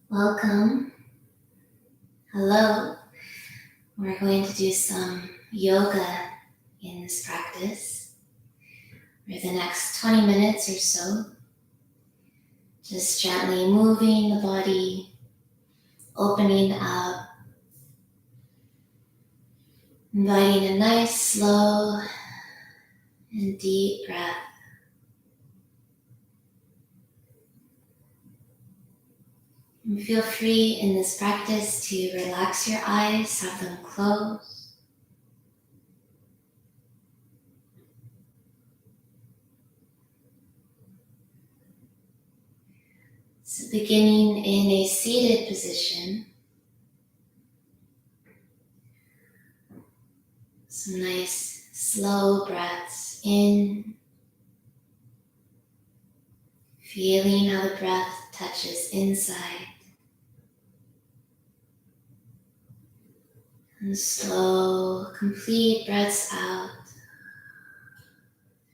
Welcome. Hello. We're going to do some yoga in this practice for the next 20 minutes or so. Just gently moving the body, opening up, inviting a nice, slow, and deep breath. And feel free in this practice to relax your eyes, have them closed. So beginning in a seated position, some nice slow breaths in, feeling how the breath touches inside, and slow, complete breaths out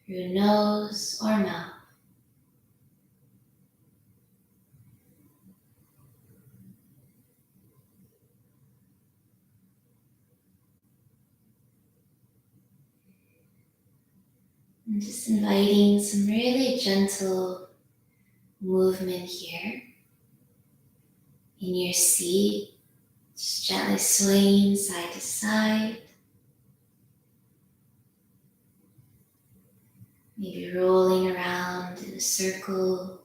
through nose or mouth. And just inviting some really gentle movement here in your seat, just gently swaying side to side, maybe rolling around in a circle,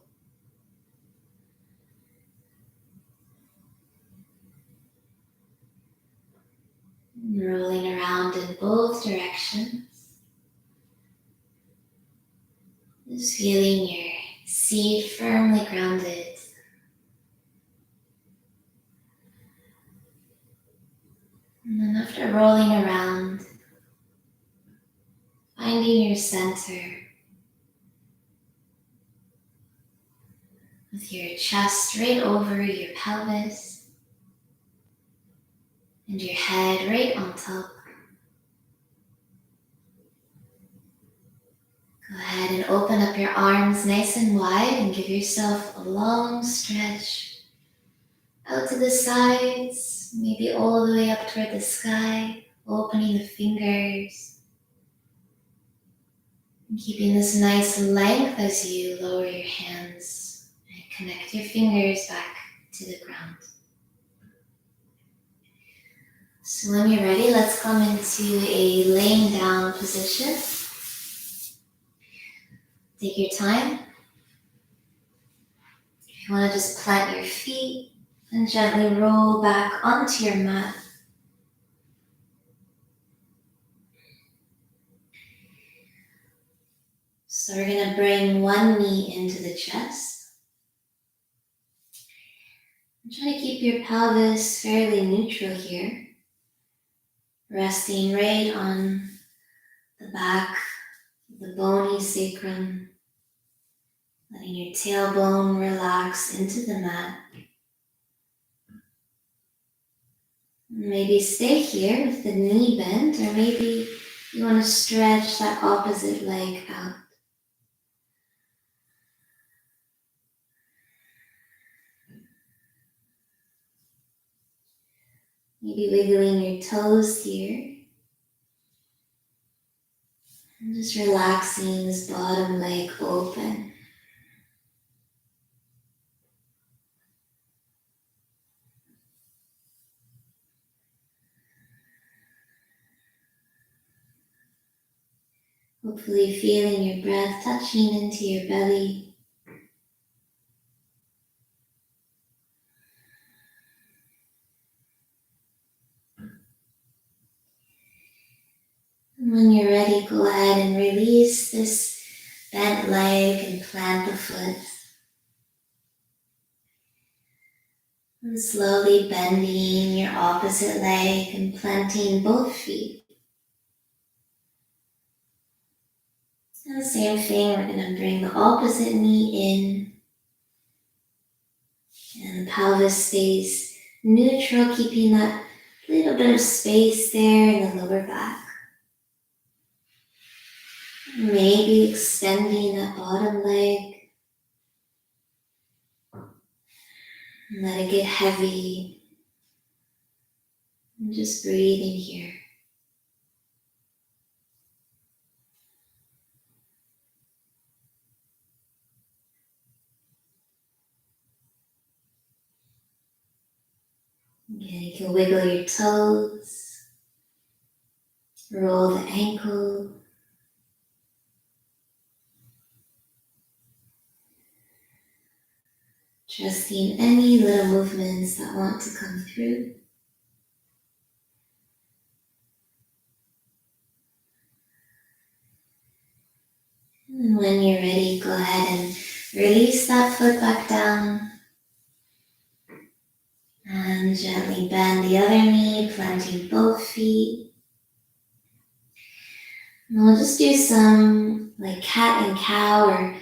rolling around in both directions. Just feeling your seat firmly grounded. And then after rolling around, finding your center with your chest right over your pelvis and your head right on top. Go ahead and open up your arms nice and wide and give yourself a long stretch out to the sides, maybe all the way up toward the sky, opening the fingers and keeping this nice length as you lower your hands and connect your fingers back to the ground. So when you're ready, let's come into a laying down position. Take your time. If you want to just plant your feet and gently roll back onto your mat. So we're going to bring one knee into the chest. And try to keep your pelvis fairly neutral here, resting right on the back of the bony sacrum, letting your tailbone relax into the mat. Maybe stay here with the knee bent, or maybe you want to stretch that opposite leg out. Maybe wiggling your toes here. And just relaxing this bottom leg open. Hopefully feeling your breath touching into your belly. And when you're ready, go ahead and release this bent leg and plant the foot. And slowly bending your opposite leg and planting both feet. And the same thing, we're going to bring the opposite knee in. And the pelvis stays neutral, keeping that little bit of space there in the lower back. Maybe extending that bottom leg. Let it get heavy. And just breathe in here. Again, you can wiggle your toes, roll the ankle. Trusting any little movements that want to come through. And when you're ready, go ahead and release that foot back down. And gently bend the other knee, planting both feet. And we'll just do some like cat and cow or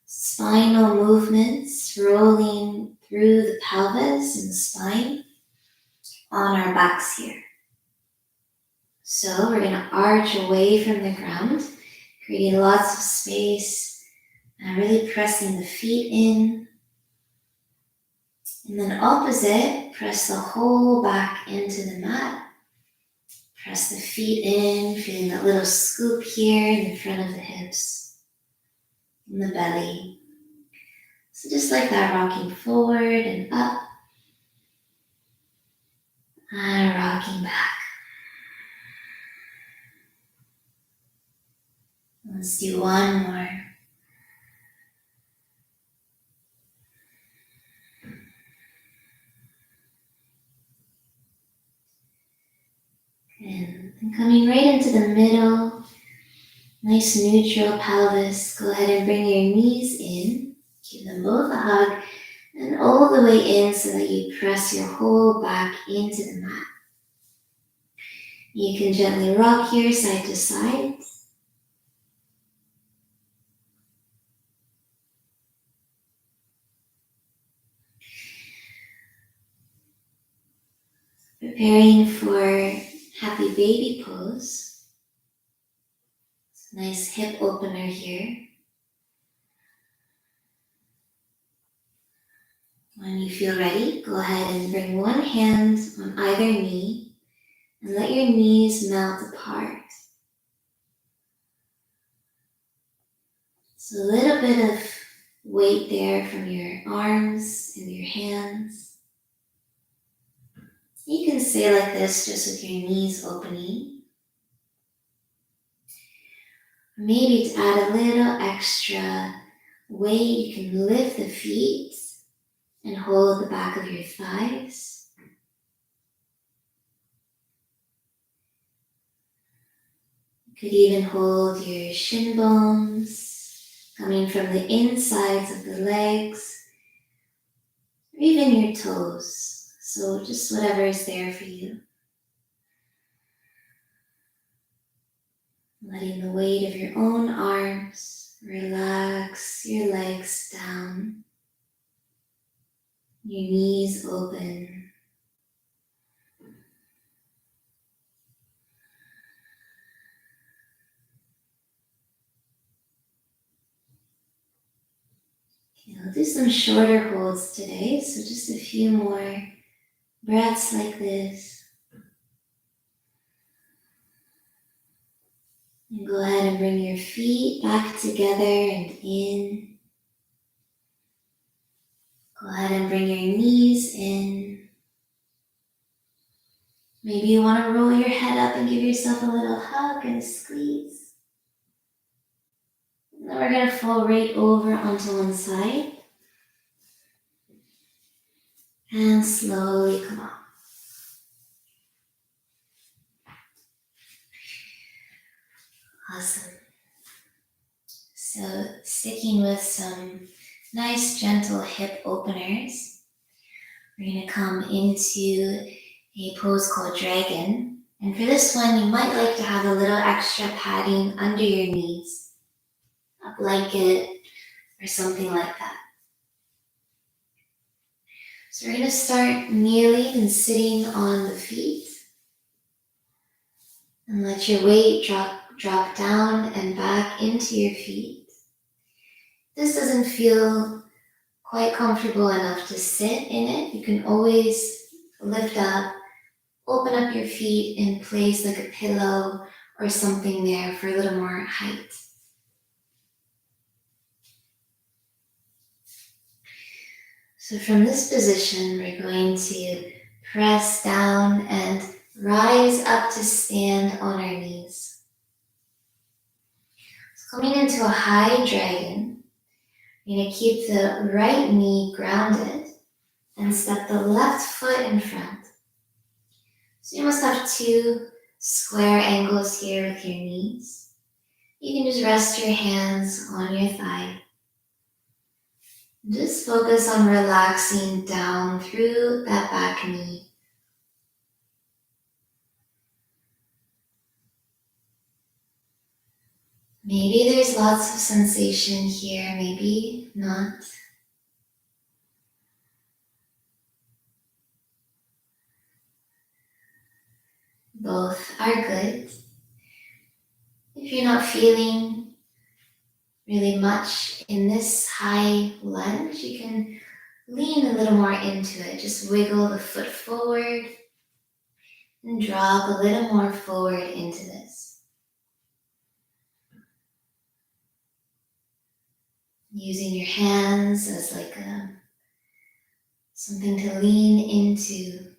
spinal movements, rolling through the pelvis and the spine on our backs here. So we're going to arch away from the ground, creating lots of space, and really pressing the feet in. And then opposite, press the whole back into the mat. Press the feet in, feeling that little scoop here in the front of the hips, in the belly. So just like that, rocking forward and up, and rocking back. Let's do one more. And coming right into the middle, nice neutral pelvis. Go ahead and bring your knees in. Give them both a hug and all the way in so that you press your whole back into the mat. You can gently rock here side to side. Preparing for happy baby pose. Nice hip opener here. When you feel ready, go ahead and bring one hand on either knee and let your knees melt apart. So a little bit of weight there from your arms and your hands. You can stay like this just with your knees opening. Maybe to add a little extra weight, you can lift the feet and hold the back of your thighs. You could even hold your shin bones coming from the insides of the legs, or even your toes. So just whatever is there for you. Letting the weight of your own arms relax your legs down. Your knees open. Okay, I'll do some shorter holds today, so just a few more breaths like this. And go ahead and bring your feet back together and in. Go ahead and bring your knees in. Maybe you want to roll your head up and give yourself a little hug and squeeze. And then we're going to fall right over onto one side. And slowly come up. Awesome. So sticking with some nice gentle hip openers, we're going to come into a pose called dragon. And for this one, you might like to have a little extra padding under your knees, a blanket or something like that. So we're going to start kneeling and sitting on the feet. And let your weight drop down and back into your feet. This doesn't feel quite comfortable enough to sit in it, you can always lift up, open up your feet and place like a pillow or something there for a little more height. So from this position, we're going to press down and rise up to stand on our knees. So coming into a high dragon, you're going to keep the right knee grounded and step the left foot in front. So you must have two square angles here with your knees. You can just rest your hands on your thigh. Just focus on relaxing down through that back knee. Maybe there's lots of sensation here, maybe not. Both are good. If you're not feeling really much in this high lunge, you can lean a little more into it. Just wiggle the foot forward and drop a little more forward into this. Using your hands as like something to lean into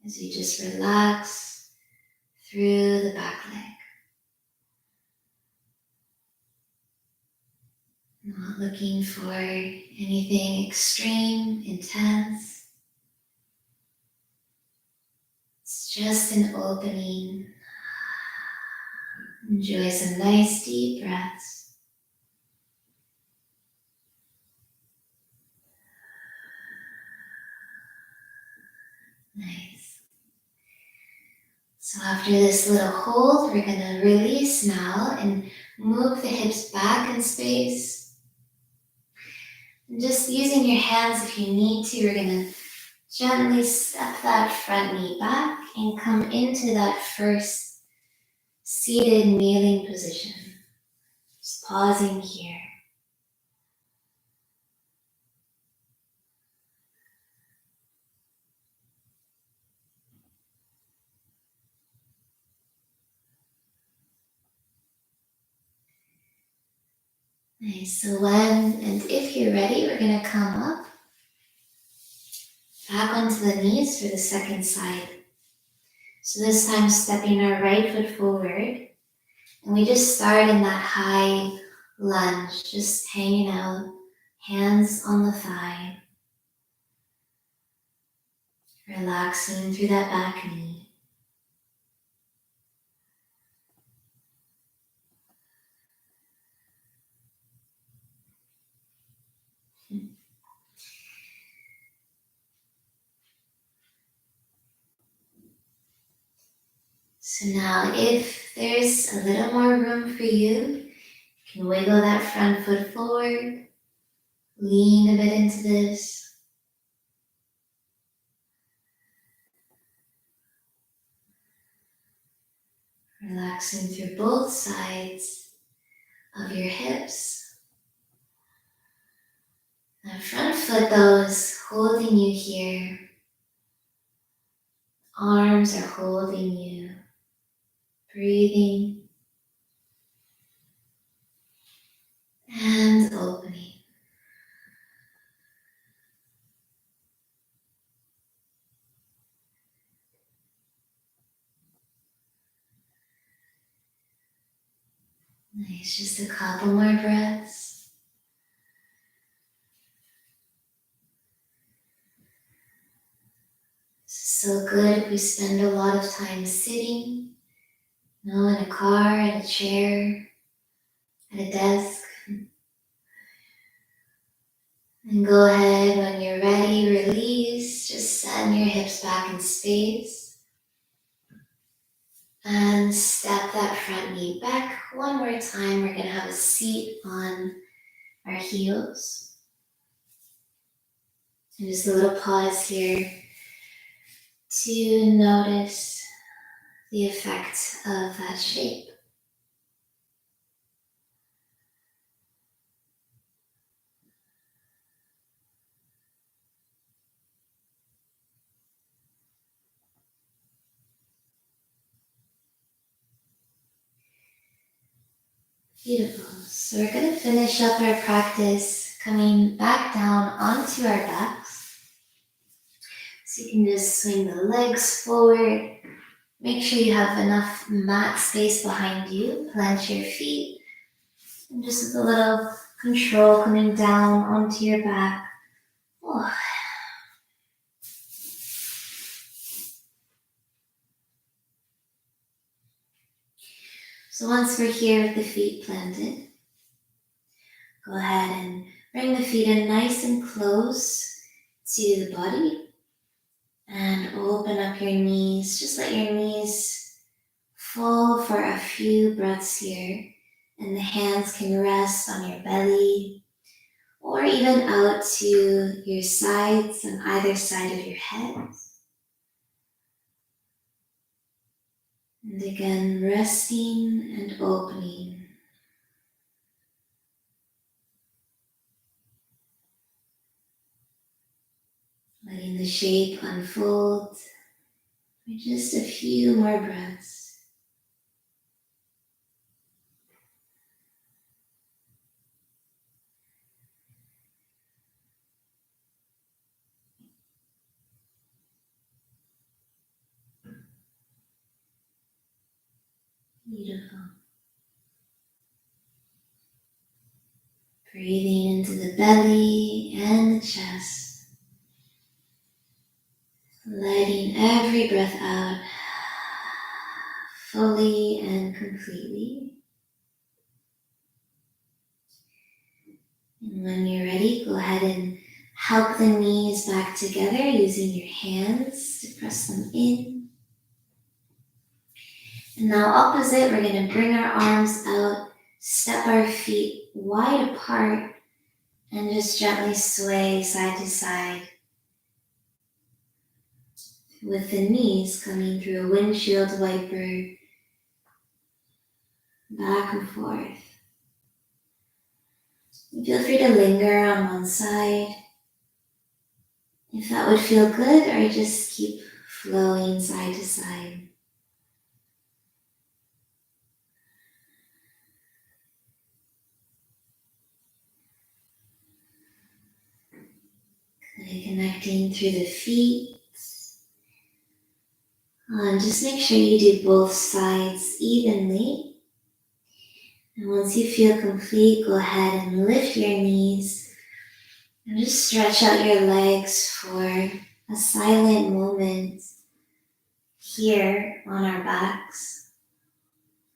as you just relax through the back leg. Not looking for anything extreme, intense. It's just an opening. Enjoy some nice deep breaths. Nice. So after this little hold, we're going to release now and move the hips back in space. And just using your hands if you need to, we're going to gently step that front knee back and come into that first seated kneeling position. Just pausing here. Nice, so when and if you're ready, we're going to come up, back onto the knees for the second side. So this time stepping our right foot forward, and we just start in that high lunge, just hanging out, hands on the thigh, relaxing through that back knee. So now if there's a little more room for you, you can wiggle that front foot forward, lean a bit into this. Relaxing through both sides of your hips. That front foot though is holding you here. Arms are holding you. Breathing and opening. Nice, just a couple more breaths. This is so good if we spend a lot of time sitting, in a car, at a chair, at a desk. And go ahead when you're ready, release, just send your hips back in space. And step that front knee back one more time. We're going to have a seat on our heels. And just a little pause here to notice the effect of that shape. Beautiful. So we're going to finish up our practice coming back down onto our backs. So you can just swing the legs forward. Make sure you have enough mat space behind you. Plant your feet. And just with a little control coming down onto your back. Oh. So once we're here with the feet planted, go ahead and bring the feet in nice and close to the body and open up your knees. Just let your knees fall for a few breaths here, and the hands can rest on your belly or even out to your sides on either side of your head. And again, resting and opening. Letting the shape unfold for just a few more breaths. Beautiful. Breathing into the belly and the chest. Letting every breath out fully and completely. And when you're ready, go ahead and help the knees back together using your hands to press them in. And now opposite, we're going to bring our arms out, step our feet wide apart, and just gently sway side to side with the knees coming through a windshield wiper, back and forth. Feel free to linger on one side if that would feel good, or just keep flowing side to side. Connecting through the feet. And just make sure you do both sides evenly. And once you feel complete, go ahead and lift your knees and just stretch out your legs for a silent moment here on our backs,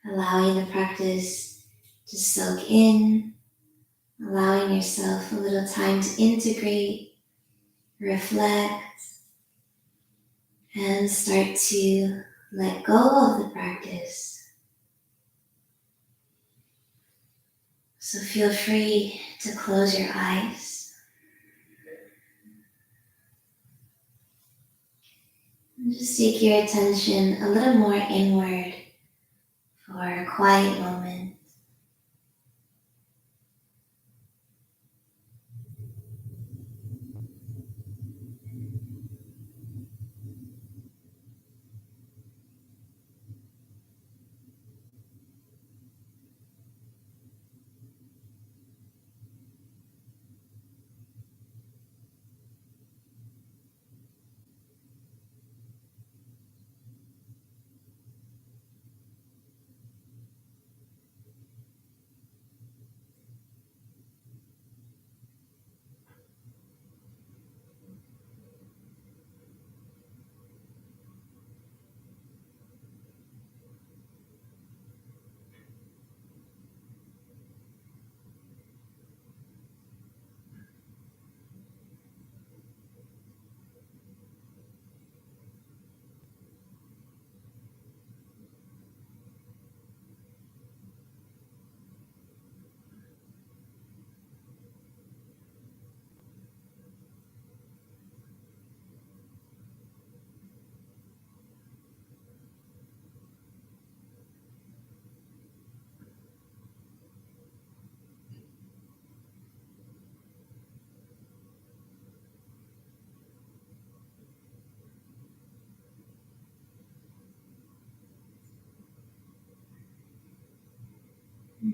allowing the practice to soak in, allowing yourself a little time to integrate, reflect, and start to let go of the practice. So feel free to close your eyes. And just take your attention a little more inward for a quiet moment.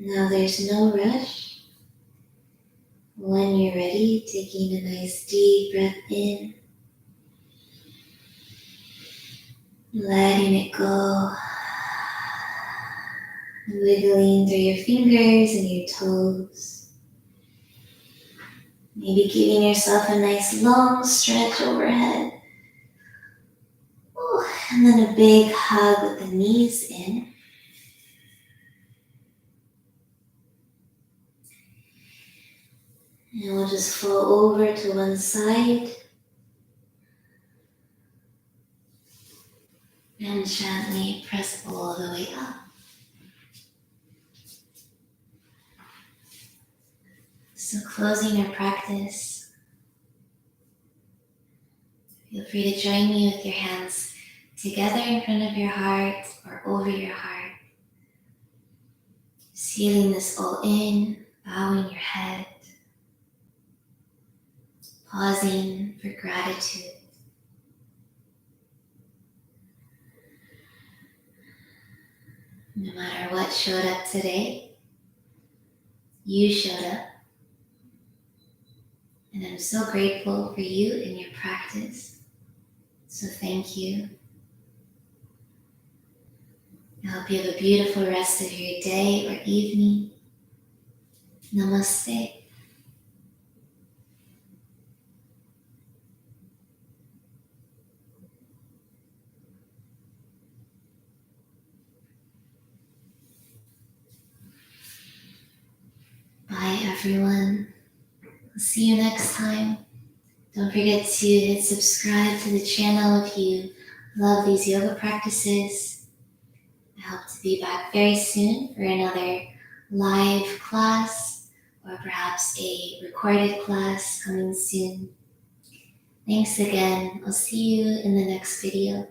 Now there's no rush. When you're ready, taking a nice deep breath in, letting it go, wiggling through your fingers and your toes. Maybe giving yourself a nice long stretch overhead. Ooh, and then a big hug with the knees in. And we'll just flow over to one side and gently press all the way up. So closing your practice, feel free to join me with your hands together in front of your heart or over your heart. Sealing this all in, bowing your head, pausing for gratitude. No matter what showed up today, you showed up. And I'm so grateful for you and your practice. So thank you. I hope you have a beautiful rest of your day or evening. Namaste. Bye everyone. I'll see you next time. Don't forget to hit subscribe to the channel if you love these yoga practices. I hope to be back very soon for another live class or perhaps a recorded class coming soon. Thanks again. I'll see you in the next video.